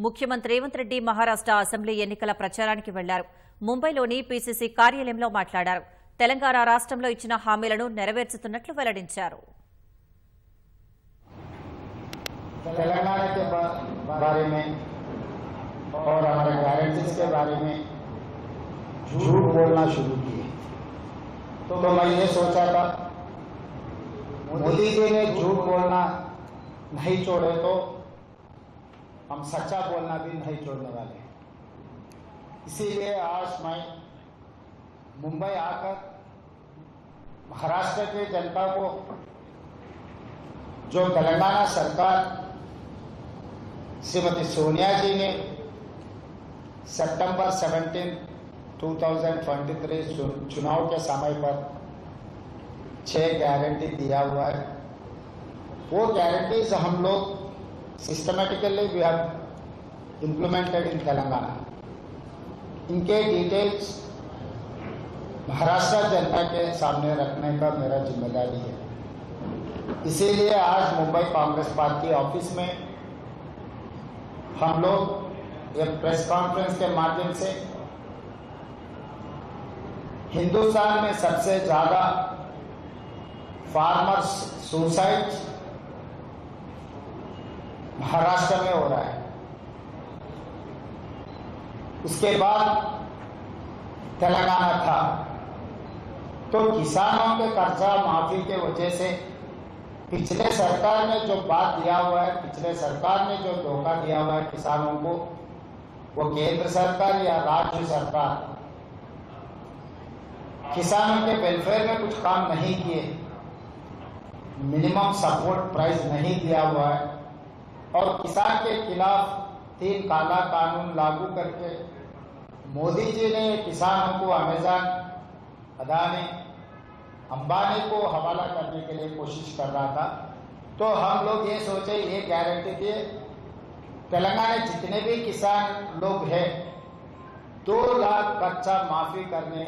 ముఖ్యమంత్రి రేవంత్ రెడ్డి మహారాష్ట్ర అసెంబ్లీ ఎన్నికల ప్రచారానికి వెళ్లారు. ముంబైలోని పీసీసీ కార్యాలయంలో మాట్లాడారు. తెలంగాణ రాష్ట్రంలో ఇచ్చిన హామీలను నెరవేర్చుతున్నట్లు వెల్లడించారు. तेलंगाना के बारे में और हमारे गारंटीज के बारे में झूठ बोलना शुरू किए। तो मैं ये सोचा था मोदी जी ने झूठ बोलना नहीं छोड़े तो हम सच्चा बोलना भी नहीं छोड़ने वाले। इसीलिए आज मैं मुंबई आकर महाराष्ट्र की जनता को जो तेलंगाना सरकार श्रीमती सोनिया जी ने सितंबर 17, 2023 चुनाव के समय पर 6 गारंटी दिया हुआ है, वो गारंटीज हम लोग systematically we have implemented in Telangana. इनके डिटेल्स महाराष्ट्र जनता के सामने रखने का मेरा जिम्मेदारी है। इसीलिए आज मुंबई कांग्रेस पार्टी ऑफिस में हम लोग एक प्रेस कॉन्फ्रेंस के माध्यम से हिंदुस्तान में सबसे ज्यादा फार्मर्स सुसाइड महाराष्ट्र में हो रहा है, उसके बाद तेलंगाना था। तो किसानों के कर्जा माफी के वजह से पिछले सरकार ने जो बात दिया हुआ है, पिछले सरकार ने जो धोखा दिया हुआ है किसानों को, वो केंद्र सरकार या राज्य सरकार किसानों के वेलफेयर में कुछ काम नहीं किए, मिनिमम सपोर्ट प्राइस नहीं दिया हुआ है और किसान के खिलाफ 3 काला कानून लागू करके मोदी जी ने किसानों को अमेज़न, अदानी, अंबानी को हवाला करने के लिए कोशिश कर रहा था। तो हम लोग ये सोचे, ये गारंटी दिए तेलंगाना जितने भी किसान लोग हैं 2 लाख कर्जा माफी करने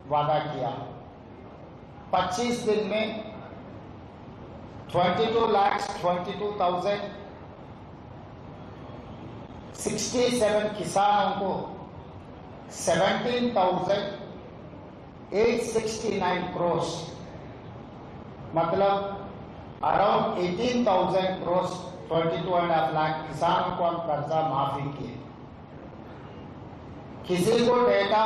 वादा किया। 25 दिन में 22,22,067 किसानों को 17,869 crores मतलब अराउंड 18,000 crores 22.5 लाख किसानों को हम कर्जा माफी किए। किसी को डेटा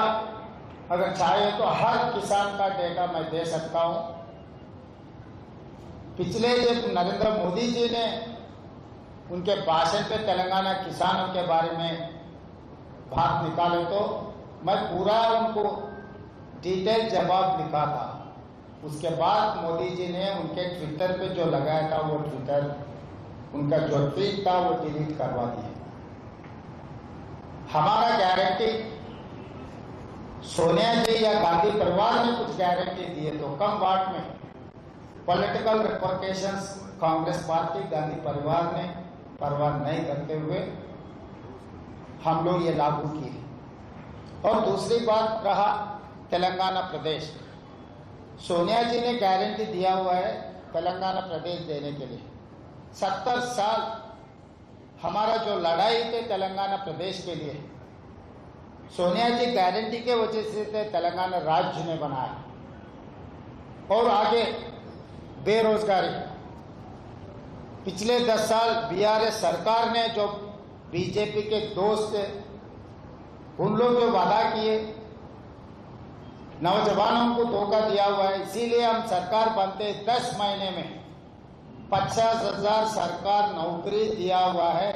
अगर चाहे तो हर किसान का डेटा मैं दे सकता हूं। पिछले जब नरेंद्र मोदी जी ने उनके भाषण पे तेलंगाना किसानों के बारे में बात निकाले तो मैं पूरा उनको डिटेल जवाब लिखा था। उसके बाद मोदी जी ने उनके ट्विटर पे जो लगाया था वो ट्विटर उनका जो ट्वीट था वो डिलीट करवा दिया। हमारा गारंटी सोनिया जी या गांधी परिवार ने कुछ गारंटी दिए तो कम वाट में पॉलिटिकल रिपोर्टेशंस कांग्रेस पार्टी गांधी परिवार ने परवाह नहीं करते हुए हम लोग ये लागू किए। और दूसरी बात रहा तेलंगाना प्रदेश, सोनिया जी ने गारंटी दिया हुआ है तेलंगाना प्रदेश देने के लिए। 70 साल हमारा जो लड़ाई थे तेलंगाना प्रदेश के लिए, सोनिया जी गारंटी के वजह से तेलंगाना राज्य ने बनाया। और आगे बेरोजगारी, पिछले 10 साल बीआरएस सरकार ने जो बीजेपी के दोस्त उन लोग जो वादा किए नौजवानों को धोखा दिया हुआ है। इसीलिए हम सरकार बनते 10 महीने में 50,000 सरकार नौकरी दिया हुआ है।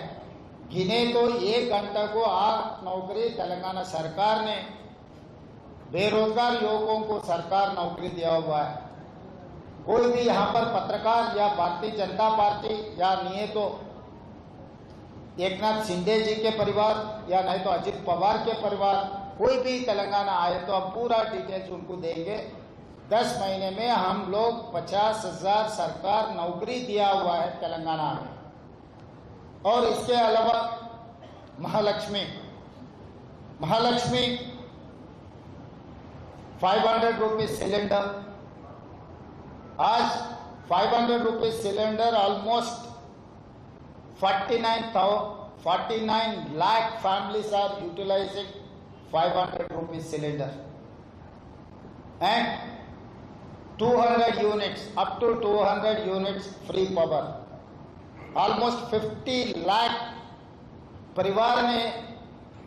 गिने तो 1 घंटा को 8 नौकरी तेलंगाना सरकार ने बेरोजगार युवकों को सरकार नौकरी दिया हुआ है। कोई भी यहाँ पर पत्रकार या भारतीय जनता पार्टी या नहीं तो एकनाथ शिंदे जी के परिवार या नहीं तो अजित पवार के परिवार कोई भी तेलंगाना आए तो हम पूरा डिटेल्स उनको देंगे। 10 महीने में हम लोग 50,000 सरकार नौकरी दिया हुआ है तेलंगाना में। और इसके अलावा महालक्ष्मी 500 रुपीज सिलेंडर, आज 500 rupees cylinder almost 49 lakh families are utilizing 500 rupees cylinder, and 200 units, up to 200 units free power. Almost 50 lakh परिवार ने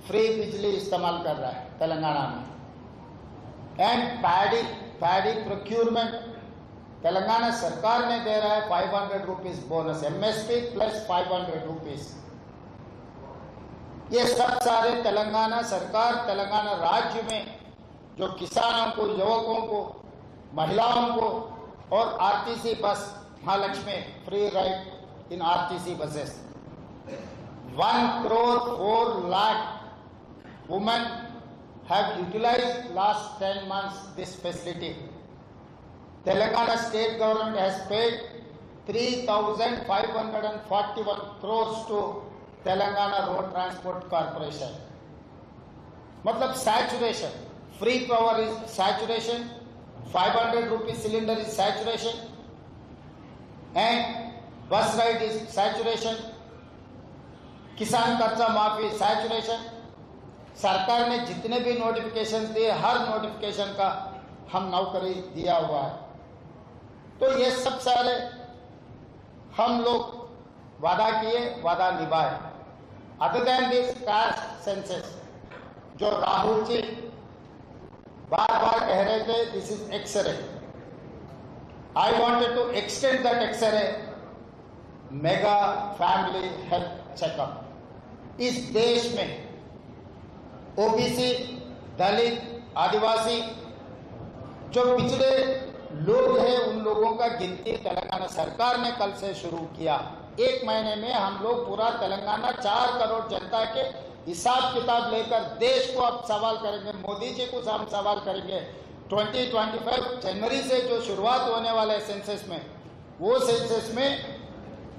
फ्री बिजली इस्तेमाल कर रहा है तेलंगाना में. एंड पैडी प्रोक्यूरमेंट तेलंगाना सरकार ने दे रहा है 500 rupees bonus, MSP plus 500 rupees. ये सब सारे तेलंगाना सरकार, तेलंगाना राज्य में जो किसानों को, युवकों को, महिलाओं को और RTC bus Mahalakshmi free ride in RTC buses. 1,04,00,000 women have utilized last 10 months this facility. Telangana state government has paid 3,541 crores to Telangana Road Transport Corporation. मतलब saturation, free power is saturation, 500 rupees cylinder is saturation, and bus ride is saturation, किसान कर्जा माफी saturation. सरकार ने जितने भी notification दिए, हर notification का हम नौकरी दिया हुआ है. तो ये सब सारे हम लोग वादा किए, वादा निभाए. Other than this caste census, जो राहुल जी बार बार कह रहे थे this is x-ray, I wanted to extend that x-ray mega family health checkup. इस देश में ओबीसी, दलित, आदिवासी जो पिछड़े लोग हैं उन लोगों का गिनती तेलंगाना सरकार ने कल से शुरू किया. 1 महीने में हम लोग पूरा तेलंगाना 4 करोड़ जनता के हिसाब किताब लेकर देश को अब सवाल करेंगे. मोदी जी को हम सवाल करेंगे. 2025 जनवरी से जो शुरुआत होने वाले सेंसस में, वो सेंसस में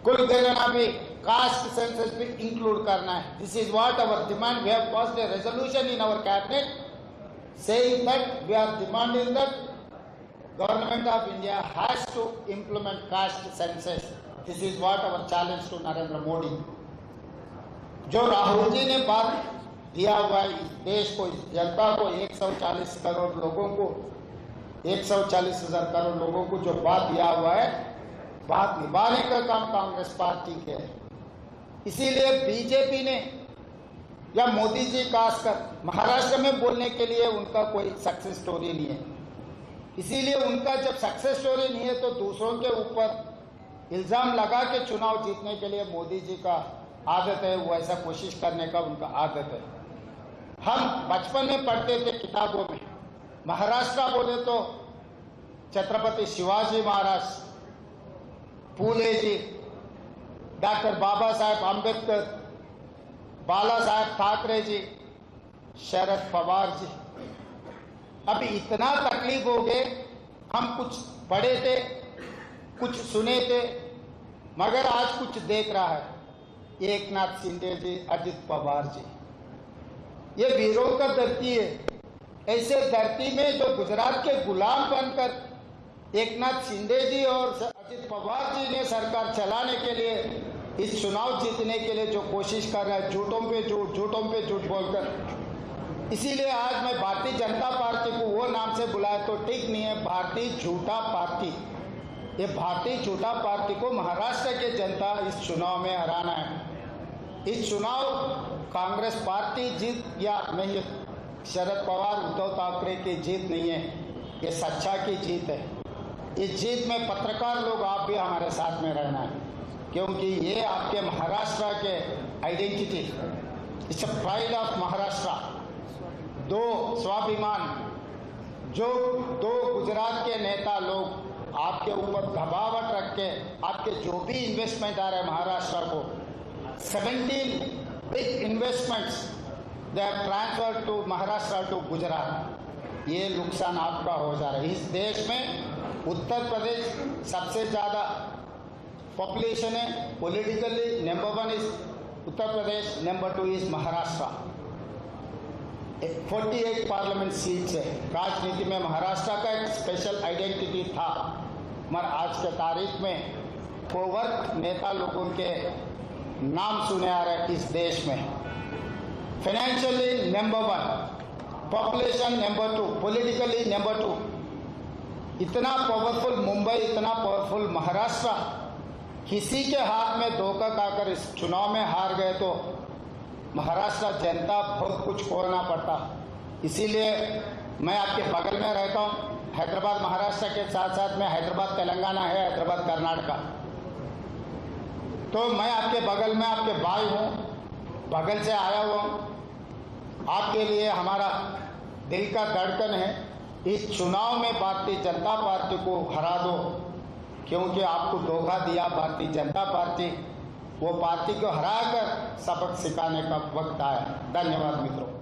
कुल गणना भी कास्ट सेंसस भी इंक्लूड करना है. This is what our demand. We have passed a resolution in our cabinet saying that we are demanding that government of India has to implement caste census. This is what our challenge to Narendra Modi. जो राहुल जी ने बात दिया हुआ है इस देश को, इस जनता को, 140 करोड़ लोगों को, 140,000 करोड़ लोगों को जो बात दिया हुआ है, बात निभाने का काम कांग्रेस पार्टी के है. इसीलिए बीजेपी ने या मोदी जी खासकर महाराष्ट्र में बोलने के लिए उनका कोई सक्सेस स्टोरी नहीं है. इसीलिए उनका जब सक्सेस स्टोरी नहीं है तो दूसरों के ऊपर इल्जाम लगा के चुनाव जीतने के लिए मोदी जी का आदत है, वो ऐसा कोशिश करने का उनका आदत है. हम बचपन में पढ़ते थे किताबों में, महाराष्ट्र बोले तो छत्रपति शिवाजी महाराज, फूले जी, डॉक्टर बाबा साहेब आम्बेडकर, बाला साहेब ठाकरे जी, शरद पवार जी. अभी इतना तकलीफ हो गए. हम कुछ पढ़े थे, कुछ सुने थे, मगर आज कुछ देख रहा है. एकनाथ शिंदे जी, अजित पवार जी, ये वीरों का धरती है. ऐसे धरती में जो गुजरात के गुलाम बनकर एकनाथ शिंदे जी और अजित पवार जी ने सरकार चलाने के लिए, इस चुनाव जीतने के लिए जो कोशिश कर रहा है, झूठों पे झूठ बोलकर. इसीलिए आज मैं भारतीय जनता पार्टी को वो नाम से बुलाया तो ठीक नहीं है, भारतीय झूठा पार्टी. ये भारतीय झूठा पार्टी को महाराष्ट्र के जनता इस चुनाव में हराना है. इस चुनाव कांग्रेस पार्टी जीत या नहीं, शरद पवार, उद्धव ठाकरे की जीत नहीं है, ये सच्चा की जीत है. इस जीत में पत्रकार लोग आप भी हमारे साथ में रहना है, क्योंकि ये आपके महाराष्ट्र के identity, it's a pride of Maharashtra. 2 स्वाभिमान, जो 2 गुजरात के नेता लोग आपके ऊपर दबावट रख के आपके जो भी इन्वेस्टमेंट आ रहे हैं महाराष्ट्र को, 17 big investments they have transferred to Maharashtra to Gujarat. ये नुकसान आपका हो जा रहा है. इस देश में उत्तर प्रदेश सबसे ज़्यादा पॉपुलेशन है. Politically number 1 is Uttar Pradesh, number 2 is Maharashtra. 48 parliament seats है. राजनीति में महाराष्ट्र का एक स्पेशल आइडेंटिटी था, मगर आज के तारीख में कोवर्ट नेता लोगों के नाम सुने आ रहे इस देश में। Financially number 1, population number 2, politically number 2। इतना पावरफुल मुंबई, इतना पावरफुल महाराष्ट्र, किसी के हाथ में धोखा खाकर इस चुनाव में हार गए तो महाराष्ट्र जनता बहुत कुछ खोना पड़ता। इसीलिए मैं आपके बगल में रहता हूँ। हैदराबाद महाराष्ट्र के साथ साथ में हैदराबाद तेलंगाना है, हैदराबाद कर्नाटका। तो मैं आपके बगल में आपके भाई हूँ, बगल से आया हुआ हूँ। आपके लिए हमारा दिल का धड़कन है। इस चुनाव में भारतीय जनता पार्टी को हरा दो, क्योंकि आपको धोखा दिया भारतीय जनता पार्टी। वो पार्टी को हराकर सबक सिखाने का वक्त आया। धन्यवाद मित्रों।